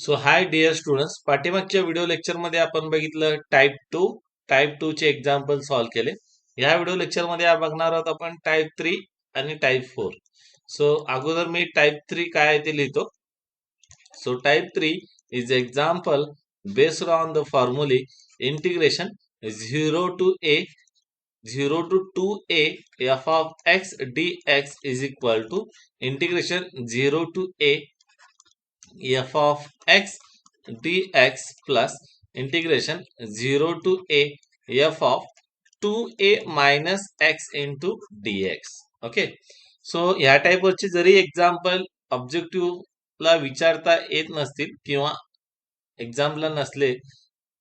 सो hi dear students, पाठीमागच्या video लेक्चरमध्ये आपण बघितलं टाईप 2 चे एक्झाम्पल सॉल्व्ह केले. ह्या व्हिडिओ लेक्चरमध्ये बघणार आहोत आपण टाईप 3 आणि टाईप 4. सो अगोदर मी टाईप 3 काय आहे ते लिहितो. So type 3 is example based on the फॉर्म्युले integration 0 to a 0 to 2a f of x dx is equal to integration 0 to a f of x dx plus integration 0 to a f of 2a minus x into dx. Okay, so ह्या टाईपवरचे जरी example ऑब्जेक्टिव्हला विचारता येत नसतील किंवा एक्झामला नसले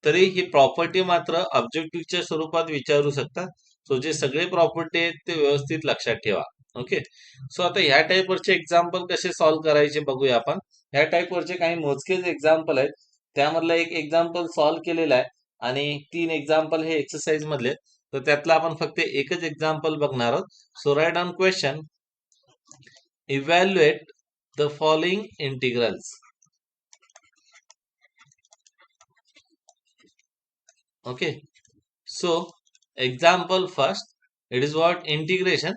तरी ही property मात्र ऑब्जेक्टिव्हच्या स्वरूपात विचारू शकतात. सो जे सगळे प्रॉपर्टी आहेत ते व्यवस्थित लक्षात ठेवा. ओके, सो आता ह्या टाईपवरचे एक्झाम्पल कसे सॉल्व्ह करायचे बघूया आपण. ह्या टाईपवरचे काही मोजकेच एक्झाम्पल आहेत, त्यामधलं एक एक्झाम्पल सॉल्व्ह केलेला आहे आणि 3 एक्झाम्पल हे एक्सरसाइज मधले. तर त्यातला आपण फक्त एकच एक्झाम्पल बघणार आहोत. So write on question, evaluate the following integrals. Okay, so example first, it is what integration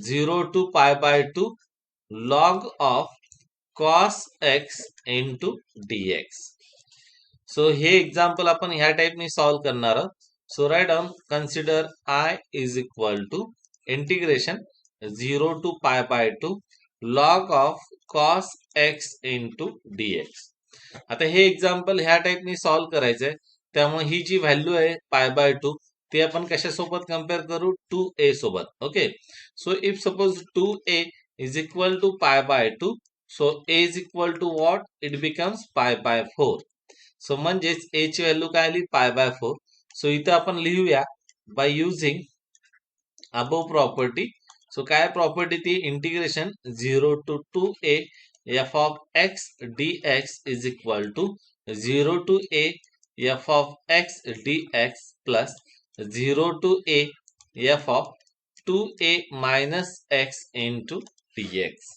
0 to pi by 2 log of cos x into dx. So हे एक्झाम्पल आपण ह्या टाइपने सॉल्व्ह करणार आहोत. So write on consider I is equal to integration 0 to pi by 2 log of cos x into dx. आता हे example ह्या टाइपने solve करायचंय, त्यामुळे ही जी व्हॅल्यू आहे पाय बाय 2 ती आपण कशासोबत कम्पेअर करू, 2a सोबत. Okay, so if suppose 2a is equal to pi by 2, so a is equal to what, it becomes pi by 4. So म्हणजेच a ची व्हॅल्यू काय आली, पाय बाय 4. सो इथं आपण लिहूया by using above property. So काय प्रॉपर्टी ती, integration 0 to 2a f of x dx is equal to 0 to a f of x dx plus 0 to a f of 2a minus x into dx.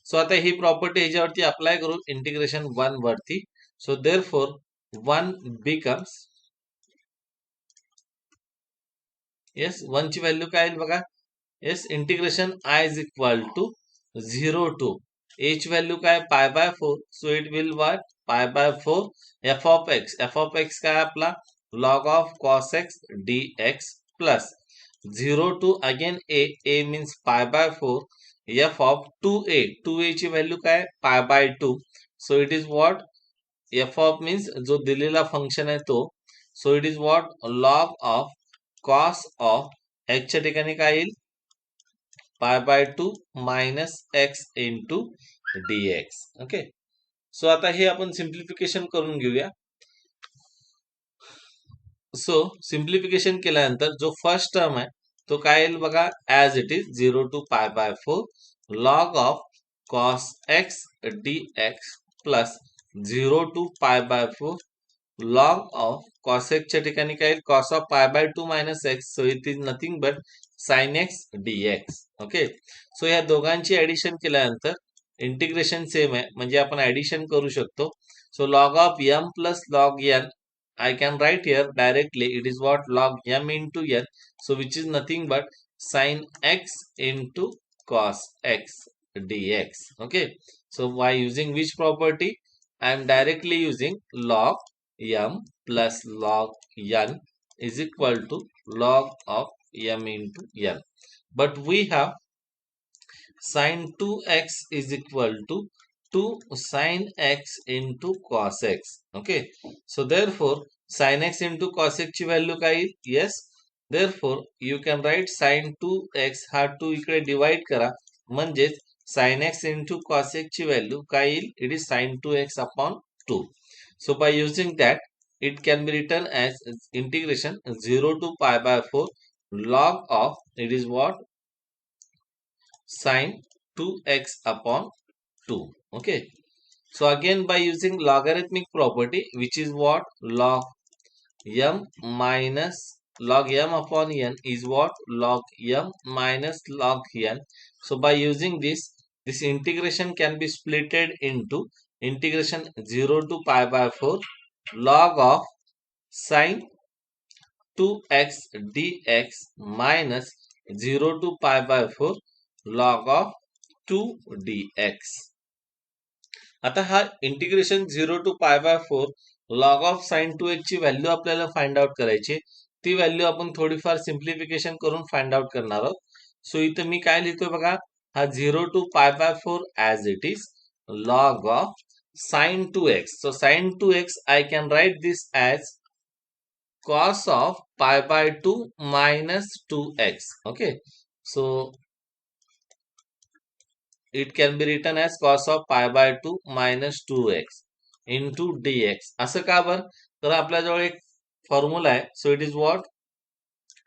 सो आता ही property ह्याच्यावरती apply करू integration 1 वरती. सो therefore 1 becomes, yes 1 ची value काय येईल बघा, yes integration I is equal to 0 to a ची value काय, pi by 4. So it will what, pi by 4 f of x. f of x काय आपला, log of cos x dx plus 0 to again a means pi by 4 f of 2a ची value काय, pi by 2. So it is what, f of means जो दिलेला function आहे तो. So it is what, log of cos of x च्या ठिकाणी काय येईल, pi by 2 minus x into dx. Okay, so आता हे आपण सिंप्लिफिकेशन करून घेऊया. सो सिंप्लिफिकेशन केल्यानंतर जो फर्स्ट टर्म आहे तो काय येईल बघा, as it is 0 to pi by 4 log of cos x dx plus 0 to pi by 4 log of cos x च्या ठिकाणी काय येईल, cos of pi by 2 minus x. So it is nothing but sine x dx. Okay, so या दोघांची addition केल्यानंतर integration same आहे, म्हणजे आपण ऍडिशन करू शकतो. So log of m plus log n, I can write here directly, it is what, log m into n, so which is nothing but sin x into cos x dx. Okay, so by using which property, I am directly using log m plus log n is equal to log of m into n, but we have sin 2x is equal to 2 sin x into cos x. Okay, so therefore sin x into cos x ची value काय येईल, yes therefore you can write sin 2x हा 2 इकडे divide करा, म्हणजेच sin x into cos x ची value काय येईल, it is sin 2x upon 2. So by using that it can be written as integration 0 to pi by 4 log of, it is what, sin 2x upon 2. Okay, so again by using logarithmic property, which is what, log m minus log m upon n is what, log m minus log n. So by using this integration can be splitted into integration 0 to pi by 4 log of sine 2x dx minus 0 to pi by 4 log of 2 dx. आता हा integration 0 to pi by 4 log of sin 2x ची value आपल्याला find out करायची. ती value आपण थोडीफार simplification करून find out करणार आहोत. सो इथं मी काय लिहितोय बघा, हा 0 to pi by 4 as it is log of sin 2x. So sin 2x I can write this as cos of pi by 2 minus 2x. Okay, so it can be written as cos of pi by 2 minus 2x into dx. असं का बर, तर आपल्याजवळ एक formula आहे. सो it is what,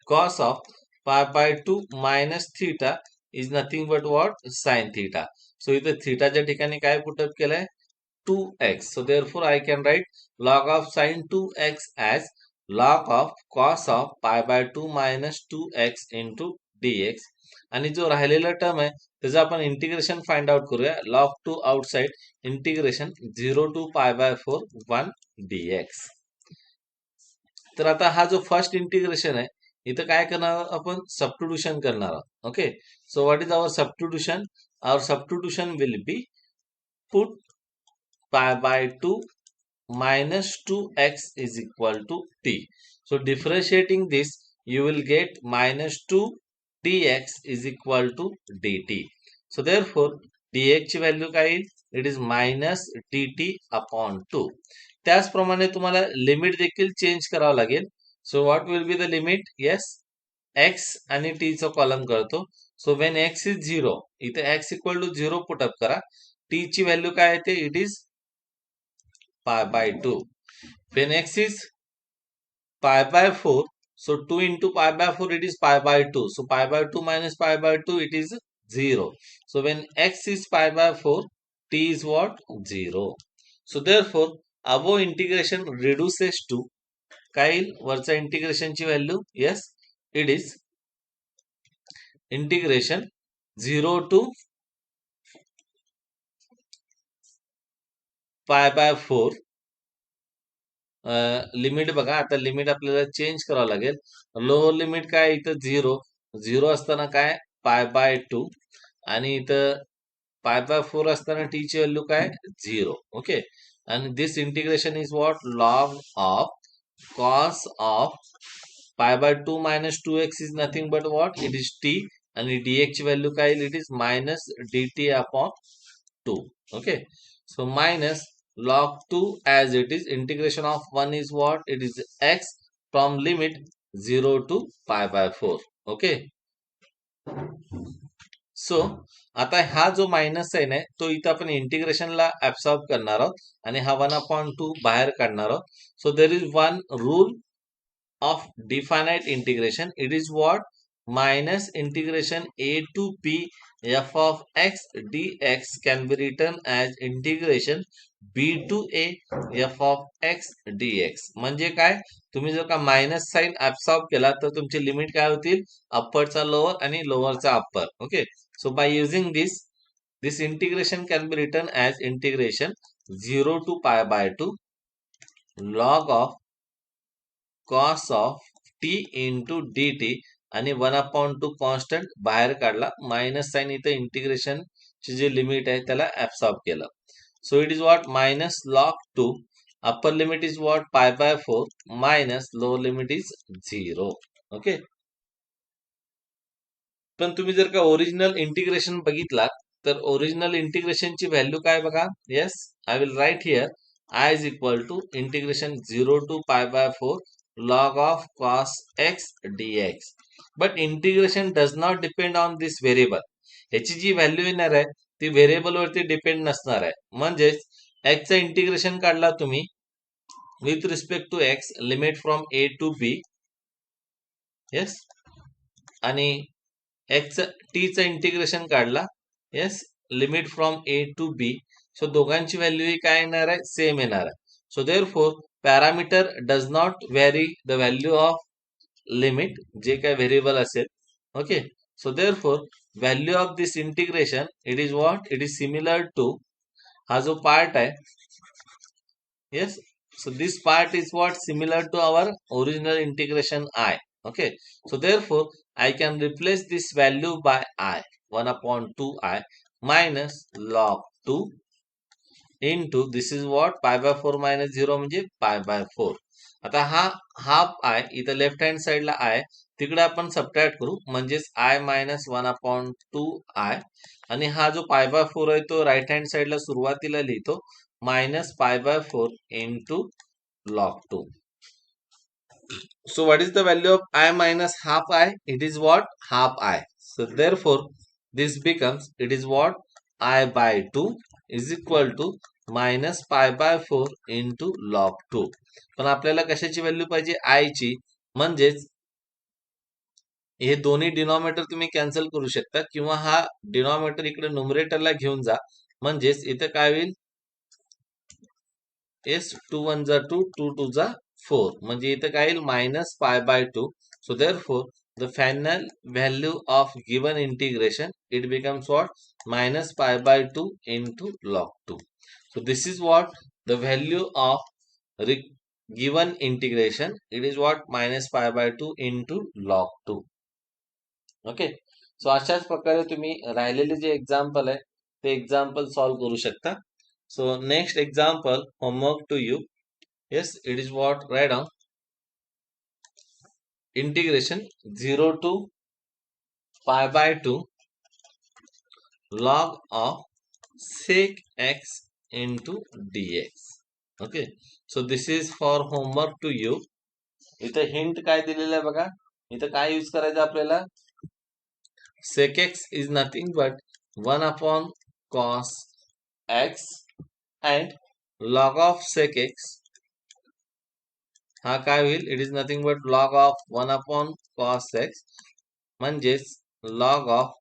cos of pi by 2 minus theta is nothing but what, sin theta. सो इथे थीटाच्या ठिकाणी काय पुटअप केलंय, 2x. So therefore I can write log of sin 2x as log of cos of pi by 2 minus 2x into dx. आणि जो राहिलेला term आहे त्याचं आपण इंटिग्रेशन फाइंड आउट करूया. Log to outside integration 0 to pi by 4 1 dx. तर आता हा जो फर्स्ट इंटिग्रेशन आहे इथं काय करणार आहोत आपण, सबस्टिट्यूशन करणार आहोत. Okay, so what is our substitution, our substitution will be put pi by 2 minus 2x is equal to t. So differentiating this, you will get minus 2 dx is equal to dt. So therefore dx ची value काय येईल, it is minus dt upon 2. त्याचप्रमाणे तुम्हाला limit देखील change करावं लागेल. सो what will be the limit, yes x आणि t चा कॉलम करतो. सो वेन x इज 0, इथे x इक्वल टू 0 पुटअप करा. t ची व्हॅल्यू काय येते, it is pi by 2. When x is pi by 4, so 2 into pi by 4 it is pi by 2. So pi by 2 minus pi by 2 it is 0. So when x is pi by 4, t is what, 0. So therefore above integration reduces to काय येईल, वरचा इंटिग्रेशनची value, yes it is integration 0 to pi by 4. Limit बघा, आता limit आपल्याला change करावं लागेल. Lower limit काय, इथं 0 असताना काय, पाय बाय 2, आणि इथं पाय बाय 4 असताना टी ची व्हॅल्यू काय, 0. ओके, आणि this integration is what, log of cos of pi by 2 minus 2x is nothing but what, it is T, आणि dx ची व्हॅल्यू काय येईल, it is minus dt upon 2. Okay, so minus log 2 as it is integration of 1 is what, it is x from limit 0 to pi by 4. okay, so आता हा जो minus sign आहे तो इथं आपण इंटिग्रेशनला ऍब्सॉर्ब करणार आहोत आणि हा 1/2 बाहेर काढणार आहोत. So there is one rule of definite integration, it is what, minus integration a to b f of x dx can be written as integration b to a f of x dx. म्हणजे काय, तुम्ही जर का minus sign absorb केला तर तुमचे limit काय होतील, अप्परचा लोअर आणि लोअरचा upper. Okay, so by using this integration can be written as integration 0 to pi by 2 log of cos of t into dt आणि 1/2 कॉन्स्टंट बाहेर काढला. मायनस साइन इथं इंटिग्रेशन ची जी लिमिट आहे त्याला ऍब्सॉर्ब केलं. सो it is what, minus log 2, upper limit is what, pi by 4 minus lower limit is 0. Okay, पण तुम्ही जर का ओरिजिनल इंटिग्रेशन बघितला तर ओरिजिनल इंटिग्रेशनची व्हॅल्यू काय बघा, yes I will write here I is equal to integration 0 to pi by 4 log of cos x dx. But integration does not depend on this variable. ह्याची जी value येणार आहे ती variable वरती depend नसणार आहे. म्हणजेच x चं इंटिग्रेशन काढला तुम्ही with respect to x, limit from a to b, yes, आणि x t चं इंटिग्रेशन काढला, yes, limit from a to b. So दोघांची व्हॅल्यू ही काय येणार आहे, सेम येणार आहे. So therefore parameter does not vary the value of limit, जे काय व्हेरिएबल असेल. Okay, so therefore value of this integration, it is what, it is similar to हा जो पार्ट आहे, yes, so this part is what similar to our original integration I. Okay, so therefore I can replace this value by I, 1 upon 2I minus log 2 into this is what pi by 4 minus 0 म्हणजे pi by 4. आता हा half आय इथं left hand साइडला आहे, तिकडे आपण subtract करू म्हणजेच आय मायनस 1 अपॉन 2 आय, आणि हा जो पाय बाय 4 आहे तो राईट हँड साइडला सुरुवातीला लिहितो minus pi by 4 into log 2. So what is the value of I minus half I? It is what? Half I. So therefore this becomes, it is what? I by 2 is equal to minus pi by 4 into log 2. पण आपल्याला कशाची value पाहिजे? I ची. म्हणजेच हे दोन्ही denominator तुम्ही cancel करू शकता किंवा हा डिनॉमिनेटर इकडे न्यूमरेटरला घेऊन जा. म्हणजेच इथे काय होईल? Yes, 2 1 जा 2, 2 2 जा 4. म्हणजे इथं काय येईल? minus pi by 2. So therefore, the final value of given integration, it becomes what? Minus pi by 2 into log 2. So this is what the value of given integration. It is what? Minus pi by 2 into log 2. Okay. So अशाच प्रकारे तुम्ही राहिलेले जे example आहे ते example solve करू शकता. So next example, homework to you. Yes, it is what? Write down integration 0 to pi by 2 log of sec x into dx. Okay, so this is for homework to you. इथं hint काय दिलेलं आहे बघा. इथं काय use करायचं आपल्याला? sec x is nothing but 1 upon cos x and log of sec x हा काय होईल? It is nothing but log of 1 upon cos x म्हणजेच log of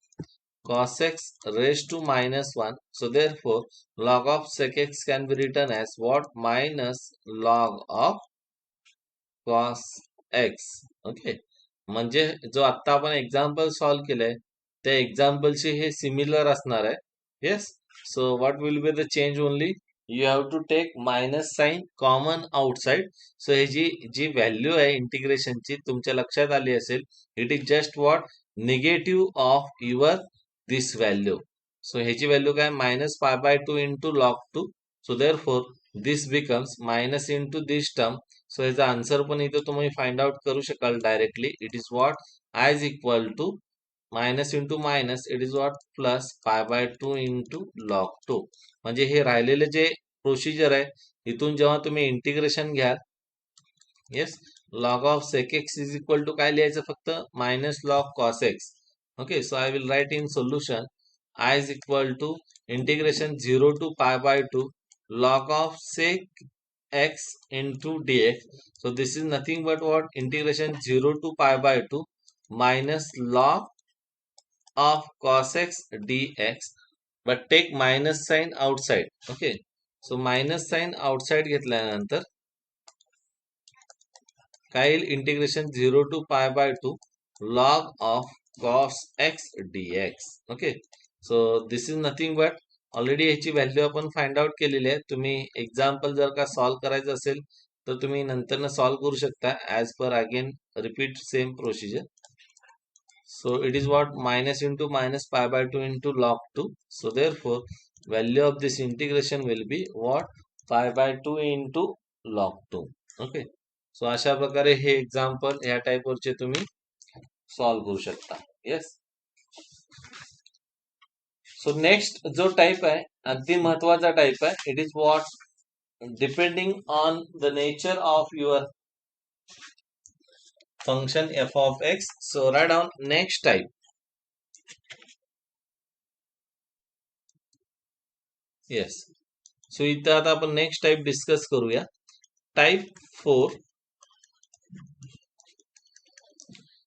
cos x raised to minus 1. So therefore log of sec x can be written as what? Minus log of cos x. Okay, म्हणजे जो आता आपण example solve केलंय त्या एक्झाम्पलशी हे similar असणार आहे. Yes, so what will be the change only? You have to take minus sine common outside. So हे जी व्हॅल्यू आहे इंटिग्रेशनची तुमच्या लक्षात आली असेल, it is just what? Negative of your this value. So ह्याची व्हॅल्यू काय? Minus pi by 2 into log 2. So therefore this becomes minus into this term. So ह्याचा आन्सर पण इथं तुम्ही फाइंड आउट करू शकाल directly. It is what? I is equal to minus into minus, it is what? Plus pi by 2 into log 2. म्हणजे हे राहिलेले जे procedure आहे इथून जेव्हा तुम्ही इंटिग्रेशन घ्याल, yes, log of sec x is equal to काय लिहायचं? फक्त minus log cos x. Okay, so I will write in solution I is equal to integration 0 to pi by 2 log of sec x into dx. So this is nothing but what? Integration 0 to pi by 2 minus log of cos x dx, but take minus sign outside. Okay, so minus sign outside घेतल्यानंतर काय येईल? Integration 0 to pi by 2 log of cos x dx. Okay, so this is nothing but already ह्याची value आपण find out केलेली आहे. तुम्ही example जर का सॉल्व्ह करायचं असेल तर तुम्ही नंतर सॉल्व्ह करू शकता as per again repeat same procedure. So it is what? Minus into minus pi by 2 into log 2. So therefore value of this integration will be what? Pi by 2 into log 2. Okay. So अशा प्रकारे हे example ह्या टाईपवरचे तुम्ही solve करू शकता. Yes. So next जो type आहे अगदी महत्वाचा टाइप आहे. It is what? Depending on the nature of your function f of x. So write down next type. Yes. So इथं आता आपण नेक्स्ट टाइप डिस्कस करूया. Type 4.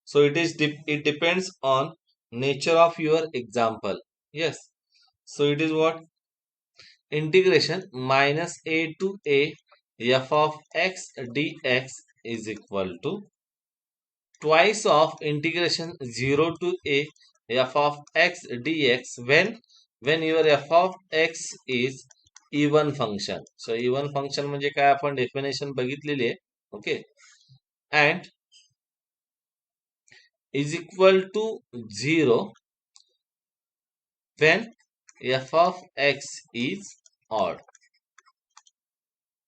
So it depends on nature of your example. Yes. So it is what? Integration minus a to a f of x dx is equal to twice of integration 0 to a f of x dx when your f of x is even function. So even function म्हणजे काय आपण definition बघितलेली आहे. Okay. And is equal to 0 when f of x is odd.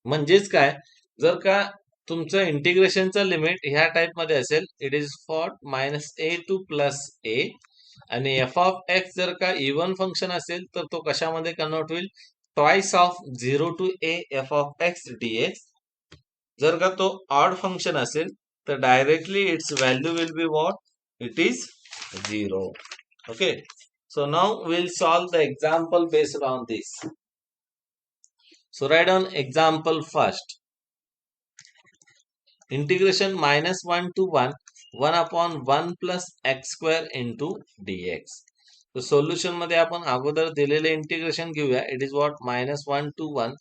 म्हणजेच काय, जर का तुमचं इंटिग्रेशनचं लिमिट ह्या टाइप मध्ये असेल, it is for -a to +a, आणि एफ ऑफ एक्स जर का इवन फंक्शन असेल तर तो कशामध्ये कन्वर्ट होईल, twice of 0 to a f of x dx. जर का तो ऑड फंक्शन असेल तर directly its value will be what, it is 0. Okay. So now we'll solve the example based on this. So write down example first. Integration -1 to 1, 1 upon 1 plus x square into dx. So solution मध्ये आपण अगोदर दिलेले integration घेऊया. It is what, -1 to 1,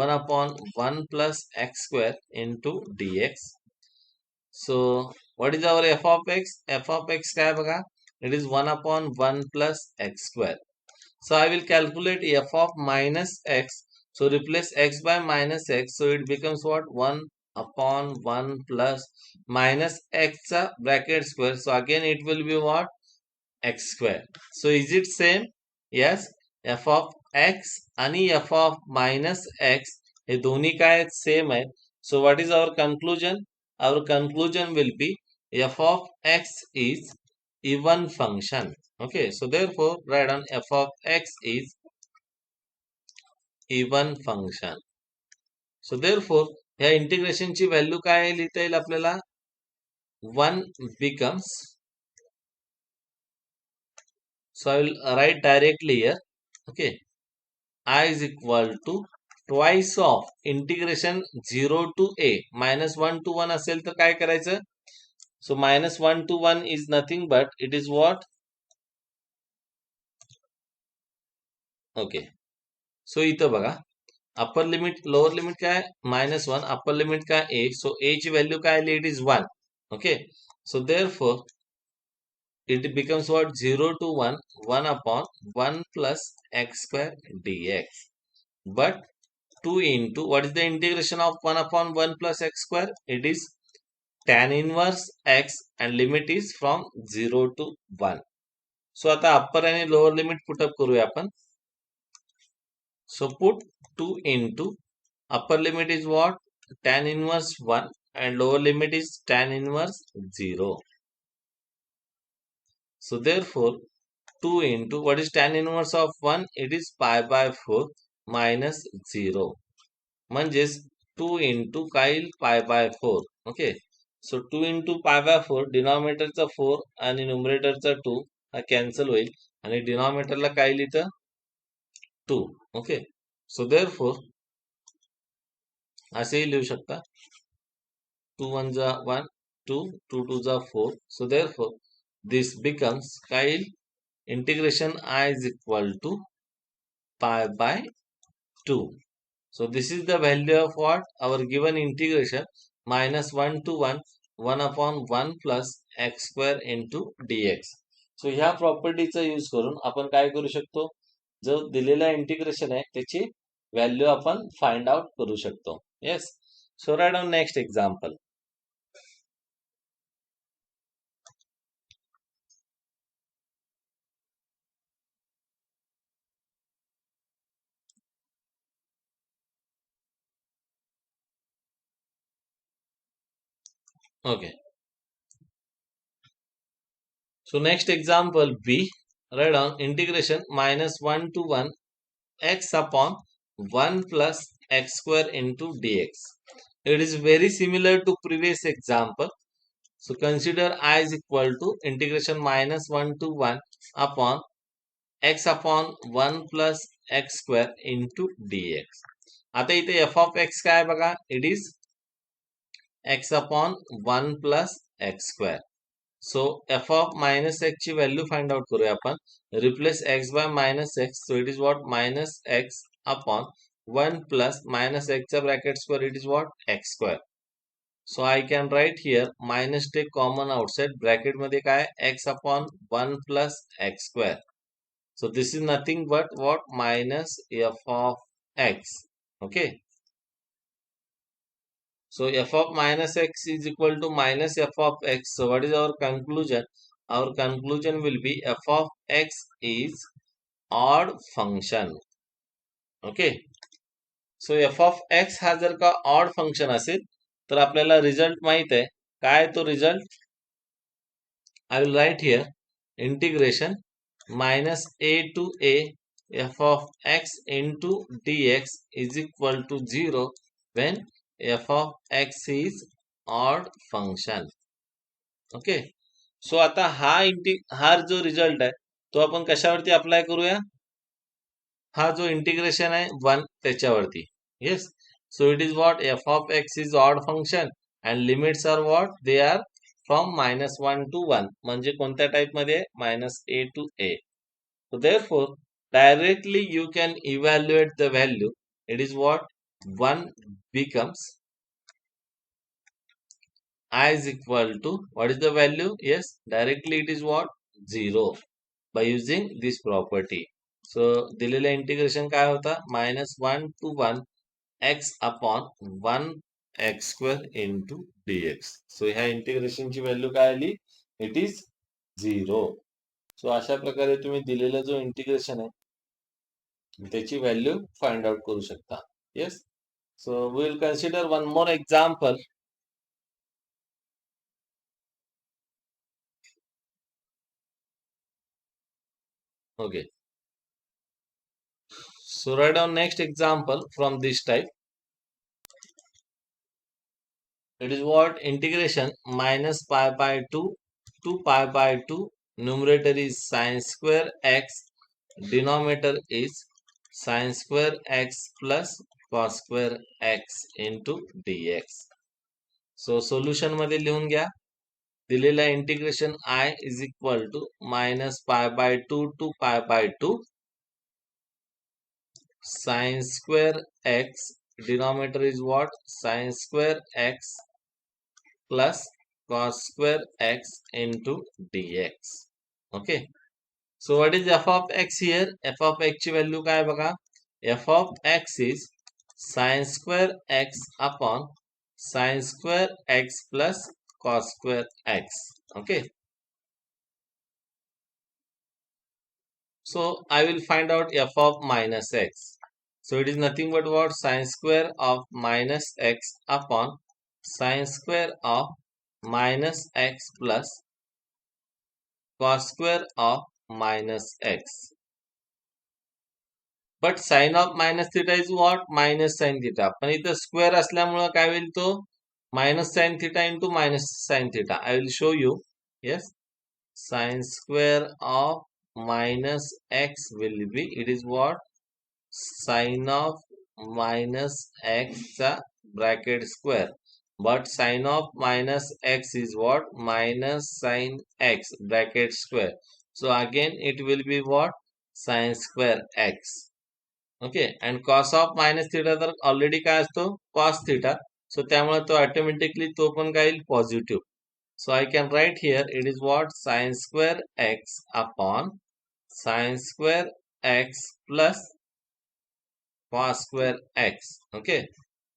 1 upon 1 plus x square into dx. So what is our f of x? F of x काय बघा, it is 1 upon 1 plus x square. So I will calculate f of minus x. So replace x by minus x. So it becomes what, 1 upon 1 plus minus x bracket square. So again it will be what, x square. So is it same? Yes. f of x आणि f of minus x हे दोन्ही काय same आहेत. So what is our conclusion? Our conclusion will be f of x is even function. Okay, so therefore write down f of x is even function. So therefore ह्या इंटिग्रेशनची value काय लिहिता येईल आपल्याला, 1 becomes, so I will write directly here. Okay, I is equal to twice of integration 0 to a, -1 to 1 असेल तर काय करायचं. So -1 to 1 is nothing but it is what, okay. So इथं बघा, अपर लिमिट लोअर लिमिट काय, -1, upper limit काय a. So a ची value काय आली, it is 1. Okay. So therefore it becomes what, 0 to 1, 1 upon 1 plus x square dx. But 2 into, what is the integration of 1 upon 1 plus x square? It is tan inverse x and limit is from 0 to 1. So आता upper आणि lower limit put up करूया आपण. So put 2 into, upper limit is what, tan inverse 1 and lower limit is tan inverse 0. So therefore 2 into, what is tan inverse of 1? It is pi by 4 minus 0. म्हणजेच 2 into काय येईल, pi by 4. Okay. So 2 into pi by 4, डिनॉमिनेटरचा 4 आणि न्यूमरेटरचा 2 हा cancel होईल आणि डिनॉमिनेटरला काय लिहितं, 2. Okay. So therefore असेही लिहू शकता, 2 1 जा 1, 2, 2 2 जा 4. So therefore this becomes काय येईल, integration I is equal to pi by 2. So this is the value of what, our given integration, -1 to 1, 1 upon 1 plus x square into dx. So ह्या प्रॉपर्टीचा use करून आपण काय करू शकतो, जो दिलेला इंटिग्रेशन आहे त्याची व्हॅल्यू आपण फाइंड आउट करू शकतो. Yes. So right on next example. Okay. So next example B, write down integration -1 to 1 x upon 1 plus x square into dx. It is very similar to previous example. So consider I is equal to integration -1 to 1 upon x upon 1 plus x square into dx. आता इथे f of x काय बघा, it is x upon 1 plus x square. So f of minus x ची value find out करूया आपण. Replace x by minus x. So it is what, minus x upon 1 plus minus x चा bracket square, it is what, x square. So I can write here minus take common outside, bracket मध्ये काय, x upon 1 plus x square. So this is nothing but what, minus f of x. Okay. So f of minus x is equal to minus f of x. So what is our conclusion? Our conclusion will be f of x is odd function. Okay. So F of x हा जर का odd function असेल तर आपल्याला result माहित आहे. काय तो result? I will write here integration minus a to a f of x into d x is equal to 0 when f of x is odd function. Okay. So आता हा जो रिझल्ट आहे तो आपण कशावरती अप्लाय करूया? हा जो इंटिग्रेशन आहे 1 त्याच्यावरती. Yes. So it is what f of x is odd function and limits are what they are from -1 to 1. म्हणजे कोणत्या टाइप मध्ये? -a to a. So therefore directly you can evaluate the value. It is what 1 becomes I is equal to what is the value? Yes, directly it is what 0 by using this property. So दिलेला integration काय होता? -1 to 1 x upon 1 x square into dx. सो ह्या इंटिग्रेशनची value काय आली? It is 0. सो अशा प्रकारे तुम्ही दिलेला जो इंटिग्रेशन आहे त्याची व्हॅल्यू फाइंड आउट करू शकता. Yes. So we will consider one more example. Okay. So write down next example from this type. It is what integration minus pi by 2 to pi by 2. Numerator is sine square x. Denominator is sine square x plus cos square x into dx. So solution मध्ये लिहून घ्या. दिलेला integration I is equal to minus pi by 2 to pi by 2 sine square x. Denominator is what? Sine square x plus cos square x into dx. Okay. So what is f of x here? F of x ची value काय बघा? F of x is sine square x upon sine square x plus cos square x. Okay. So I will find out f of minus x. So it is nothing but what? Sine square of minus x upon sine square of minus x plus cos square of minus x. But sine of minus theta is what? Minus sine theta. पण इथं square असल्यामुळं काय होईल तो? Minus sine theta into minus sine theta. I will show you. Yes. Sine square of minus x will be, it is what? Sine of minus x bracket square. But sine of minus x is what? Minus sine x bracket square. So again it will be what? Sine square x. Okay. And cos of minus theta तर already काय असतो? Cos theta. So त्यामुळे तो automatically तो पण काय येईल? Positive. So I can write here it is what? Sine square x upon sine square x plus cos square x. Okay.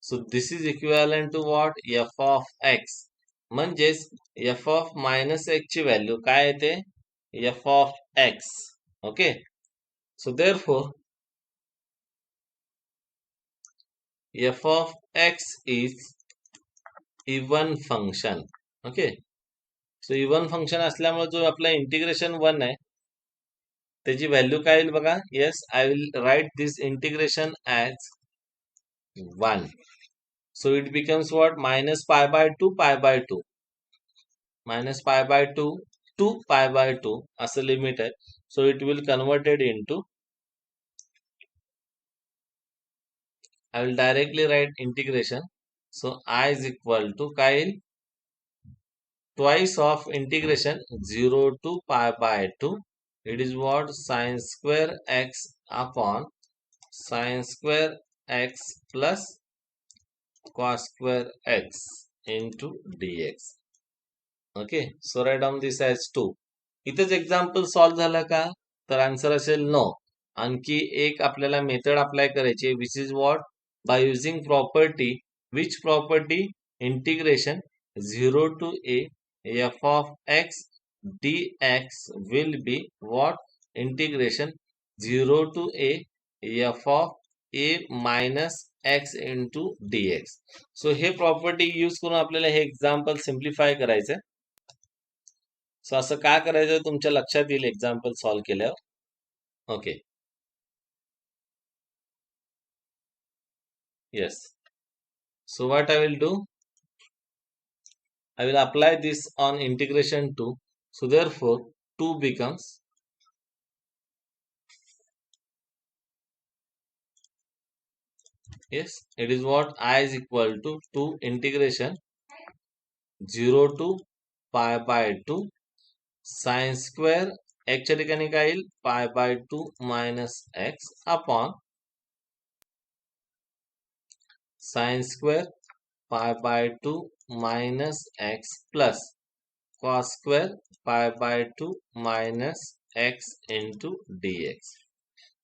So this is equivalent to what? F of x. म्हणजेच f of minus x ची value काय येते? F of x. Okay. So therefore f of x is even function. Okay. So even function असल्यामुळे जो आपला integration 1 आहे त्याची value काय येईल बघा? Yes, I will right this integration as 1. So it becomes what? Minus pi by 2 pi by 2. Minus pi by 2 to pi by 2 असं limit आहे. So it will converted into, I will directly write integration. So I is equal to काय येईल? Twice of integration 0 to pi by 2. It is what? Sine square x upon sine square x plus cos square x into dx. Okay. So write down this as 2. इथेच example solve झालं का? तर answer असेल no. आणखी एक आपल्याला method apply करायची, which is what, by using property, which property, integration 0 to a f of x dx will be what, integration 0 to a f of a minus x into dx. So hey property use करून आपल्याला हे example simplify करायचं. सो असं का करायचं तुमच्या लक्षात येईल example solve केल्यावर. Okay, yes. So what I will do, I will apply this on integration 2. So therefore 2 becomes, yes, it is what, I is equal to 2 integration 0 to pi by 2 sin square x च्या ठिकाणी काय येईल, pi by 2 minus x upon sin square pi by 2 minus x plus cos square pi by 2 minus x into dx.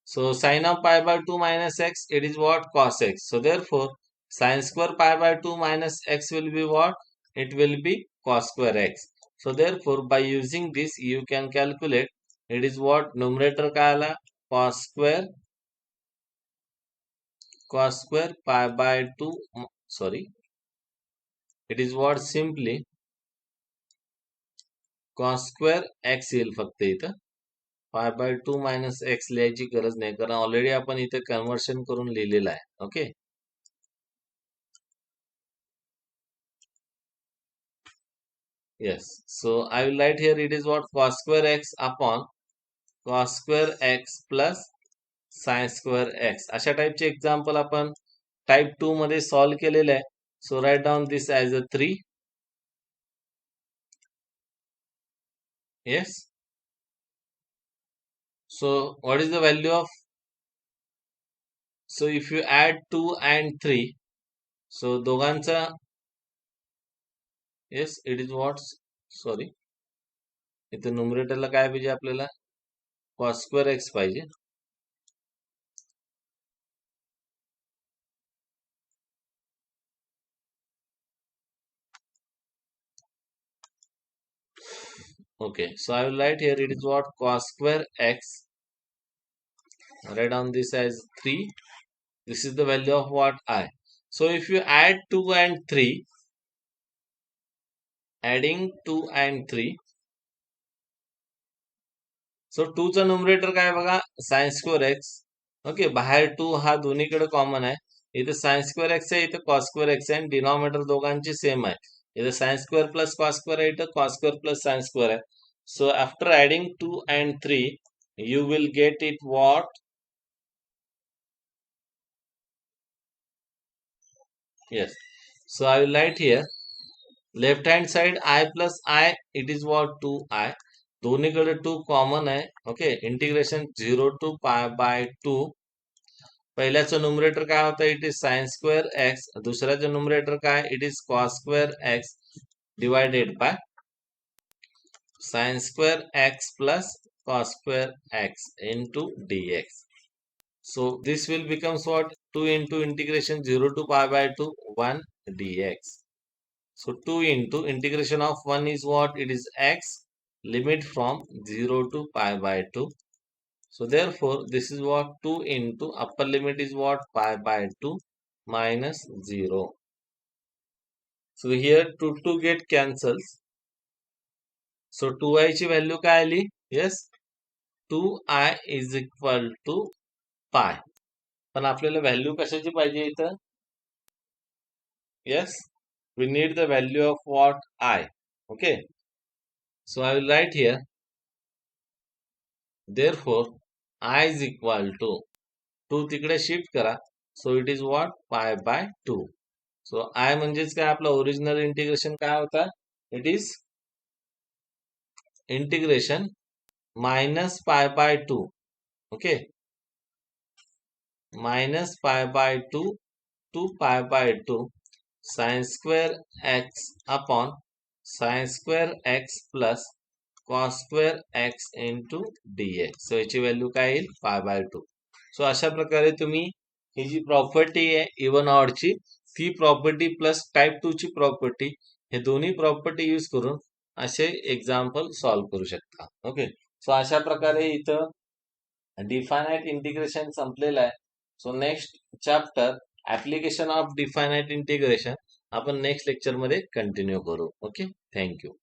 So sin of pi by 2 minus x, it is what, cos x. So therefore sin square pi by 2 minus x will be what, it will be cos square x. So therefore by using this you can calculate, it is what, numerator काय आला, cos square pi by 2, sorry, it is what, simply cos square x येईल फक्त इथं, पाय by 2 minus x लिहायची गरज नाही, कारण already आपण इथे कन्व्हर्शन करून लिहिलेलं आहे. Okay, yes. So I will write here, it is what, cos square x upon cos square x plus sign square x. अशा टाईपचे एक्झाम्पल आपण टाईप 2 मध्ये सॉल्व्ह केलेले आहे. So write down this as a 3. Yes. So what is the value of, so if you add 2 and 3, so दोघांचा, yes, it is what, sorry, इथे न्यूमरेटरला काय पाहिजे आपल्याला, cos स्क्वेअर एक्स पाहिजे. Okay, so I will write here, it is what, cos square x, write down this as 3. This is the value of what, I. So if you add 2 and 3, adding 2 and 3, so 2 चा numerator काय बघा, sin square x. Okay, बाहेर 2 हा दोन्हीकडे common आहे. इथे sin square x आहे, इथे cos स्क्वेअर एक्स आहे, आणि डिनॉमिनेटर दोघांची सेम आहे. इथे sin square plus cos square आहे, इथे cos square plus sin square आहे. So after adding 2 and 3, you will get it what? Yes. So I will write here, left hand side I plus I, it is what, 2I. दोन्हीकडे 2 common आहे. Okay, integration 0 to pi by 2. पहिल्याचं numerator काय होतं, it is sine square x. दुसऱ्याचं numerator काय, it is cos square x divided by sin square x plus cos square x into dx. So this will becomes what, 2 into integration 0 to pi by 2 1 dx. So 2 into integration of 1 is what, it is x, limit from 0 to pi by 2. So therefore this is what, 2 into upper limit is what, pi by 2 minus 0. So here 2 get cancels. So 2i ची value काय आली, yes, 2i is equal to pi. पण आपल्याला value कशाची पाहिजे इथं, yes, we need the value of what, I. Okay, so I will write here, therefore I is equal to 2 तिकडे shift करा. So it is what, pi by 2. So I म्हणजेच काय, आपला ओरिजिनल इंटिग्रेशन काय होता, it is integration minus pi by 2. Okay, minus pi by 2 to pi by 2 sin square x upon sin square x plus cos square x into d x. So याची value काय येईल π/2. सो अशा प्रकारे तुम्ही ही जी property आहे even ऑडची ती property plus type 2 ची property हे दोन्ही प्रॉपर्टी यूज करून असे एक्झाम्पल सॉल्व्ह करू शकता. ओके. सो अशा प्रकारे इथं डिफायनाइट इंटिग्रेशन संपलेलं आहे. So next chapter application of definite integration आपण नेक्स्ट लेक्चर मध्ये कंटिन्यू करू. ओके. थँक्यू.